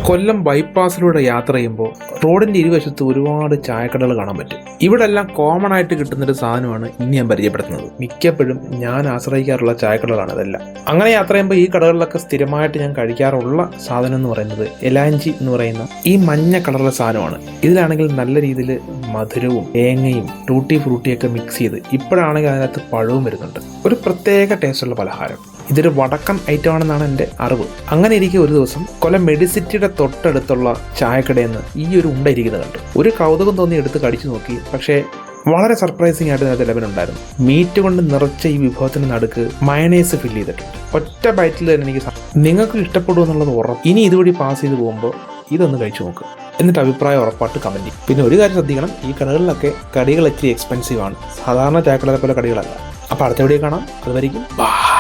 കൊല്ലം ബൈപ്പാസിലൂടെ യാത്ര ചെയ്യുമ്പോൾ റോഡിന്റെ ഇരുവശത്ത് ഒരുപാട് ചായക്കടകൾ കാണാൻ പറ്റും. ഇവിടെ എല്ലാം കോമൺ ആയിട്ട് കിട്ടുന്നൊരു സാധനമാണ് ഇനി ഞാൻ പരിചയപ്പെടുത്തുന്നത്. മിക്കപ്പോഴും ഞാൻ ആശ്രയിക്കാറുള്ള ചായക്കടകളാണ് ഇതെല്ലാം. അങ്ങനെ യാത്ര ചെയ്യുമ്പോൾ ഈ കടകളിലൊക്കെ സ്ഥിരമായിട്ട് ഞാൻ കഴിക്കാറുള്ള സാധനം എന്ന് പറയുന്നത് എലാഞ്ചി എന്ന് പറയുന്ന ഈ മഞ്ഞ കളറുള്ള സാധനമാണ്. ഇതിലാണെങ്കിൽ നല്ല രീതിയിൽ മധുരവും തേങ്ങയും ടൂട്ടി ഫ്രൂട്ടിയൊക്കെ മിക്സ് ചെയ്ത് ഇപ്പോഴാണെങ്കിൽ അതിനകത്ത് പഴവും വരുന്നുണ്ട്. ഒരു പ്രത്യേക ടേസ്റ്റുള്ള പലഹാരം. ഇതൊരു വടക്കൻ ഐറ്റം ആണെന്നാണ് എൻ്റെ അറിവ്. അങ്ങനെ ഇരിക്കെ ഒരു ദിവസം കൊല്ലം മെഡിസിറ്റിയുടെ തൊട്ടടുത്തുള്ള ചായക്കടയിൽ നിന്ന് ഈ ഒരു ഉണ്ട ഇരിക്കുന്നത് കണ്ടു. ഒരു കൗതുകം തോന്നി എടുത്ത് കടിച്ചു നോക്കി. പക്ഷേ വളരെ സർപ്രൈസിംഗ് ആയിട്ട് അതിനകത്ത് ലെവലുണ്ടായിരുന്നു. മീറ്റ് കൊണ്ട് നിറച്ച ഈ വിഭവത്തിന് നടുക്ക് മയണൈസ് ഫില്ല് ചെയ്തിട്ടുണ്ട്. ഒറ്റ ബൈറ്റിൽ തന്നെ എനിക്ക് നിങ്ങൾക്ക് ഇഷ്ടപ്പെടും എന്നുള്ളത് ഉറപ്പ്. ഇനി ഇതുവഴി പാസ് ചെയ്ത് പോകുമ്പോൾ ഇതൊന്ന് കഴിച്ചു നോക്കുക. എന്നിട്ട് അഭിപ്രായം ഉറപ്പായിട്ട് കമൻറ്റ് ചെയ്യും. പിന്നെ ഒരു കാര്യം ശ്രദ്ധിക്കണം, ഈ കടകളിലൊക്കെ കടികൾ ഇച്ചിരി എക്സ്പെൻസീവ് ആണ്. സാധാരണ ചായക്കടകളെ പോലെ കടികളല്ല. അപ്പോൾ അടുത്ത വീഡിയോ കാണാം. അതുവരെയും ബൈ.